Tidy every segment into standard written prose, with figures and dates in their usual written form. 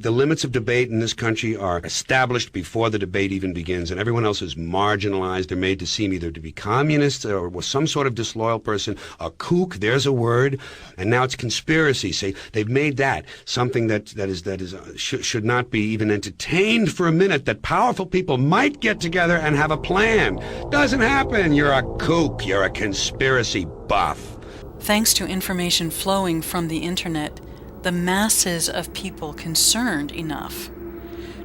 The limits of debate in this country are established before the debate even begins, and everyone else is marginalized. They're made to seem either to be communists or some sort of disloyal person, a kook, there's a word, and now it's conspiracy. Say they've made that something that should not be even entertained for a minute, that powerful people might get together and have a plan. Doesn't happen. You're a kook. You're a conspiracy buff. Thanks to information flowing from the internet, the masses of people concerned enough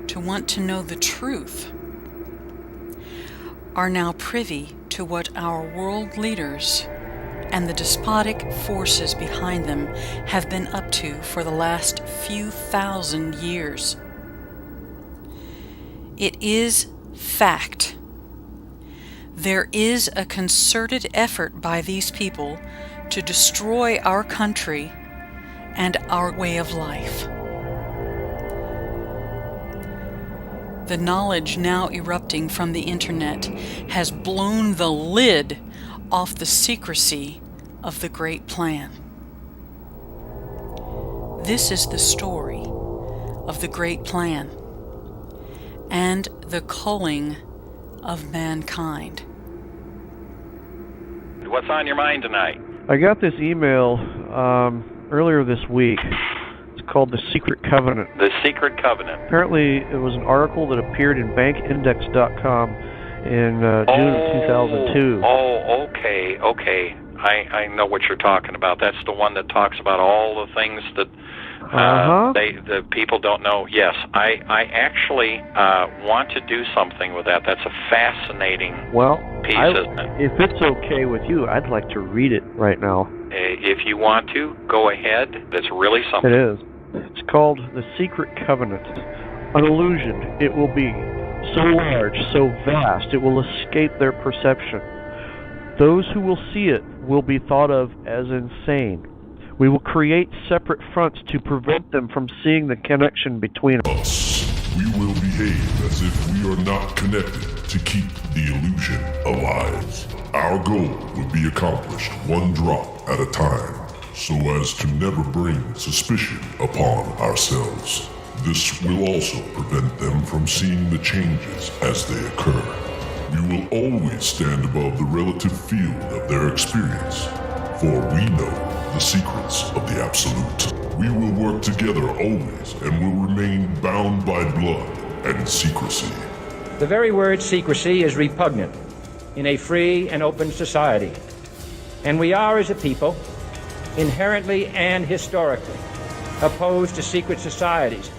to want to know the truth are now privy to what our world leaders and the despotic forces behind them have been up to for the last few thousand years. It is fact. There is a concerted effort by these people to destroy our country and our way of life. The knowledge now erupting from the internet has blown the lid off the secrecy of the Great Plan. This is the story of the Great Plan and the culling of mankind. What's on your mind tonight? I got this email earlier this week. It's called The Secret Covenant. The Secret Covenant. Apparently, it was an article that appeared in bankindex.com in June of 2002. Oh, okay. I know what you're talking about. That's the one that talks about all the things that the people don't know. Yes, I actually want to do something with that. That's a fascinating piece, isn't it? If it's okay with you, I'd like to read it right now. If you want to, go ahead. It's really something. It is. It's called The Secret Covenant. An illusion it will be, so large, so vast, it will escape their perception. Those who will see it will be thought of as insane. We will create separate fronts to prevent them from seeing the connection between us. We will behave as if we are not connected to keep the illusion alive. Our goal will be accomplished one drop at a time, so as to never bring suspicion upon ourselves. This will also prevent them from seeing the changes as they occur. We will always stand above the relative field of their experience, for we know the secrets of the Absolute. We will work together always and will remain bound by blood and secrecy. The very word secrecy is repugnant in a free and open society. And we are, as a people, inherently and historically opposed to secret societies,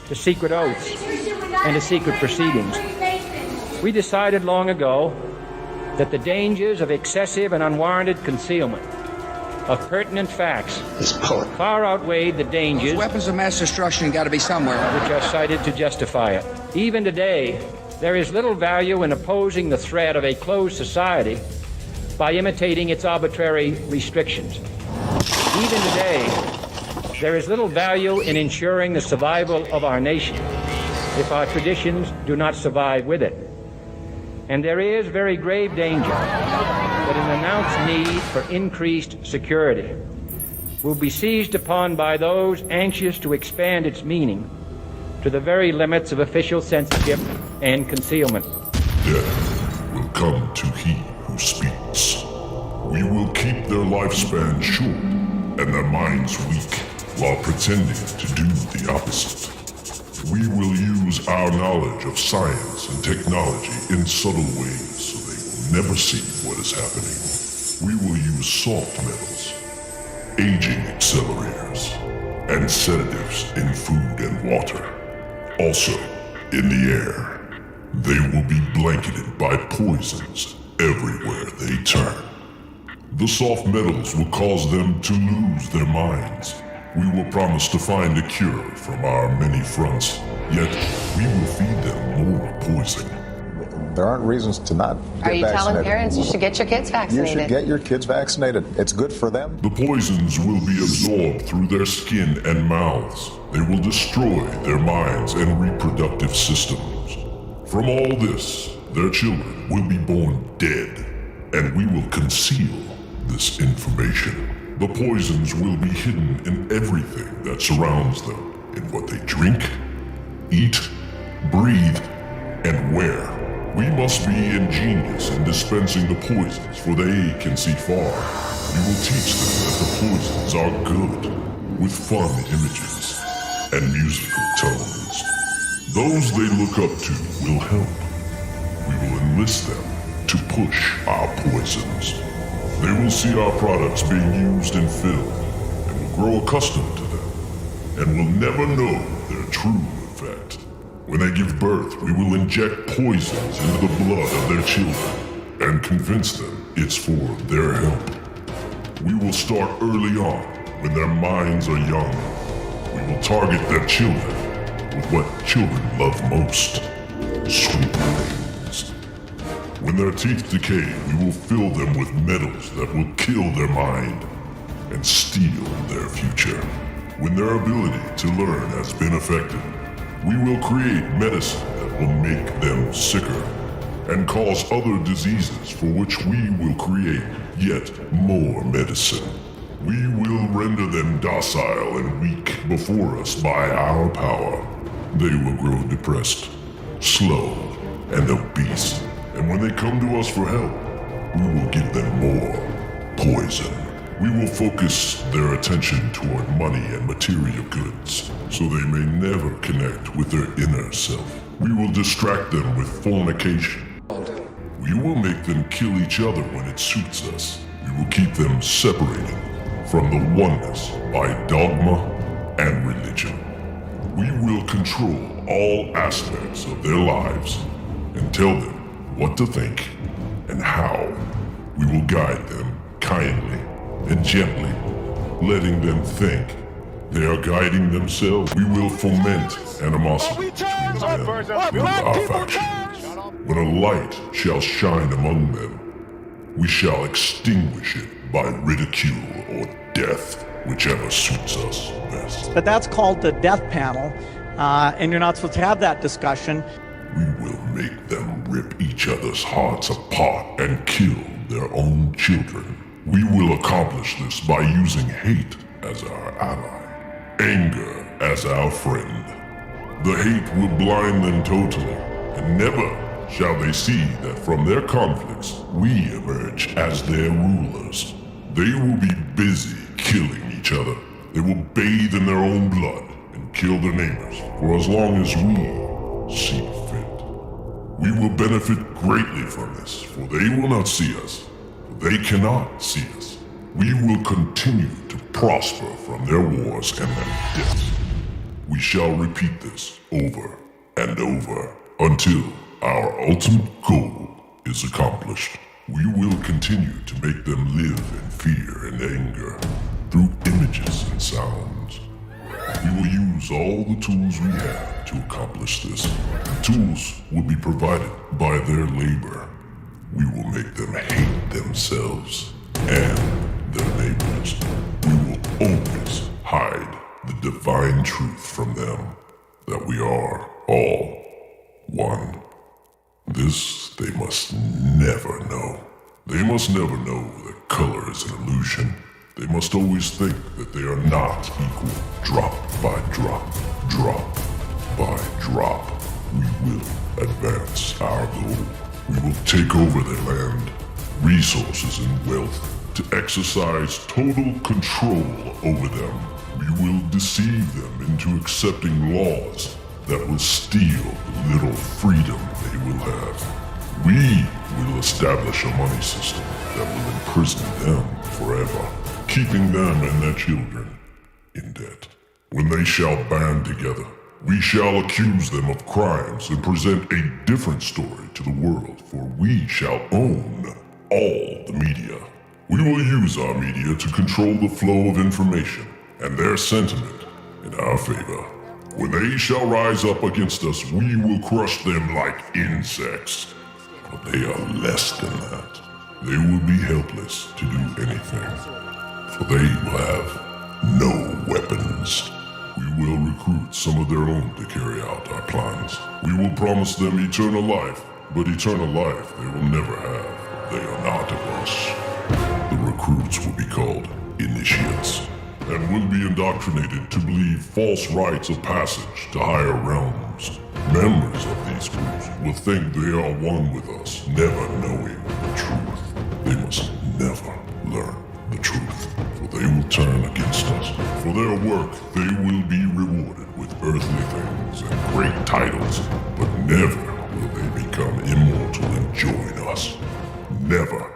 to secret oaths, and to secret proceedings. We decided long ago that the dangers of excessive and unwarranted concealment of pertinent facts far outweighed the dangers. Weapons of mass destruction got to be somewhere, which are cited to justify it. Even today, there is little value in opposing the threat of a closed society by imitating its arbitrary restrictions. Even today, there is little value in ensuring the survival of our nation if our traditions do not survive with it. And there is very grave danger that an announced need for increased security will be seized upon by those anxious to expand its meaning to the very limits of official censorship and concealment. Death will come to he who speaks. We will keep their lifespan short and their minds weak while pretending to do the opposite. We will use our knowledge of science and technology in subtle ways so they will never see what is happening. We will use soft metals, aging accelerators, and sedatives in food and water. Also, in the air, they will be blanketed by poisons everywhere they turn. The soft metals will cause them to lose their minds. We will promise to find a cure from our many fronts, yet we will feed them more poison. There aren't reasons to not get vaccinated. Are you telling parents you should get your kids vaccinated? You should get your kids vaccinated. It's good for them. The poisons will be absorbed through their skin and mouths. They will destroy their minds and reproductive systems. From all this, their children will be born dead, and we will conceal this information. The poisons will be hidden in everything that surrounds them, in what they drink, eat, breathe, and wear. We must be ingenious in dispensing the poisons, for they can see far. We will teach them that the poisons are good, with fun images and musical tones. Those they look up to will help. We will enlist them to push our poisons. They will see our products being used and filled, and will grow accustomed to them, and will never know their true effect. When they give birth, we will inject poisons into the blood of their children, and convince them it's for their help. We will start early on, when their minds are young. We will target their children with what children love most, sweet things. When their teeth decay, we will fill them with metals that will kill their mind and steal their future. When their ability to learn has been affected, we will create medicine that will make them sicker and cause other diseases for which we will create yet more medicine. We will render them docile and weak before us by our power. They will grow depressed, slow, and obese. And when they come to us for help, we will give them more poison. We will focus their attention toward money and material goods, so they may never connect with their inner self. We will distract them with fornication. We will make them kill each other when it suits us. We will keep them separated from the oneness by dogma and religion. We will control all aspects of their lives and tell them what to think and how. We will guide them kindly and gently, letting them think they are guiding themselves. We will foment animosity between them and our factions. When a light shall shine among them, we shall extinguish it by ridicule or death, whichever suits us best. But that's called the death panel, and you're not supposed to have that discussion. We will make them rip each other's hearts apart and kill their own children. We will accomplish this by using hate as our ally, anger as our friend. The hate will blind them totally, and never shall they see that from their conflicts we emerge as their rulers. They will be busy killing each other. They will bathe in their own blood and kill their neighbors for as long as we see fit. We will benefit greatly from this, for they will not see us. They cannot see us. We will continue to prosper from their wars and their deaths. We shall repeat this over and over until our ultimate goal is accomplished. We will continue to make them live in fear and anger through images and sounds. We will use all the tools we have to accomplish this. The tools will be provided by their labor. We will make them hate themselves and their neighbors. We will always hide the divine truth from them, that we are all one. This they must never know. They must never know that color is an illusion. They must always think that they are not equal. Drop by drop, drop by drop, we will advance our goal. We will take over their land, resources, and wealth to exercise total control over them. We will deceive them into accepting laws that will steal the little freedom they will have. We will establish a money system that will imprison them forever, keeping them and their children in debt. When they shall band together, we shall accuse them of crimes and present a different story to the world, for we shall own all the media. We will use our media to control the flow of information and their sentiment in our favor. When they shall rise up against us, we will crush them like insects. But they are less than that. They will be helpless to do anything, for they will have no weapons. We will recruit some of their own to carry out our plans. We will promise them eternal life, but eternal life they will never have. They are not of us. The recruits will be called initiates. and will be indoctrinated to believe false rites of passage to higher realms. Members of these groups will think they are one with us, never knowing the truth. They must never learn the truth, for they will turn against us. For their work, they will be rewarded with earthly things and great titles, but never will they become immortal and join us. Never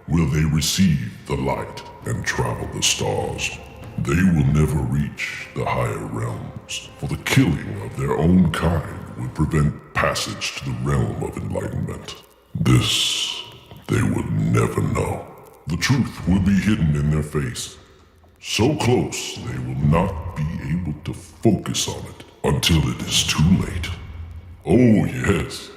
will they receive the light and travel the stars. They will never reach the higher realms, for the killing of their own kind would prevent passage to the realm of enlightenment. This they will never know. The truth will be hidden in their face, so close they will not be able to focus on it until it is too late. Oh yes,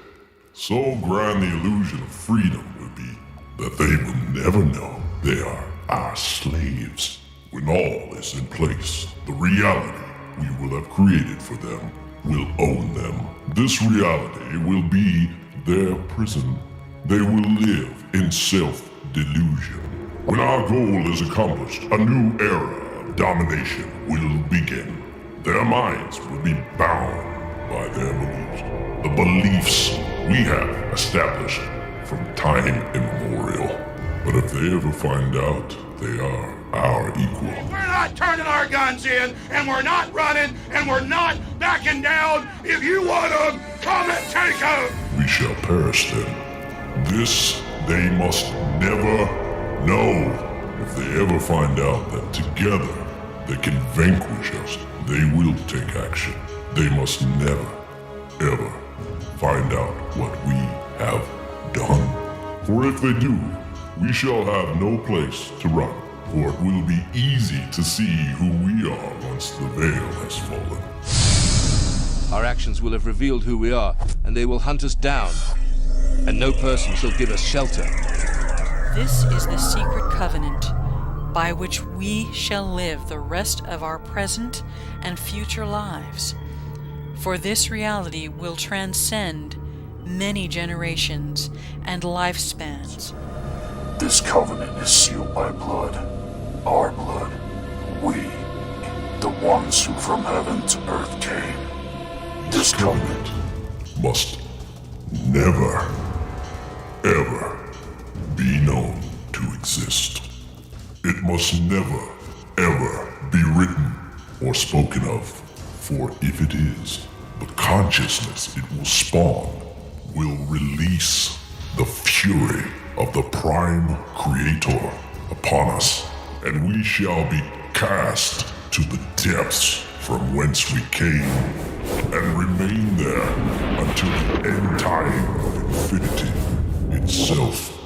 so grand the illusion of freedom will be that they will never know they are our slaves. When all is in place, the reality we will have created for them will own them. This reality will be their prison. They will live in self-delusion. When our goal is accomplished, a new era of domination will begin. Their minds will be bound by their beliefs. The beliefs we have established from time immemorial. But if they ever find out they are our equal, we're not turning our guns in, and we're not running, and we're not backing down. If you want them, come and take them. We shall perish then. This they must never know. If they ever find out that together they can vanquish us, they will take action. They must never, ever find out what we have done. For if they do, we shall have no place to run, for it will be easy to see who we are once the veil has fallen. Our actions will have revealed who we are, and they will hunt us down, and no person shall give us shelter. This is the secret covenant by which we shall live the rest of our present and future lives. For this reality will transcend many generations and lifespans. This covenant is sealed by blood. Our blood. We, the ones who from heaven to earth came. This covenant must never, ever be known to exist. It must never, ever be written or spoken of, for if it is, the consciousness it will spawn will release the fury of the Prime Creator upon us, and we shall be cast to the depths from whence we came, and remain there until the end time of infinity itself.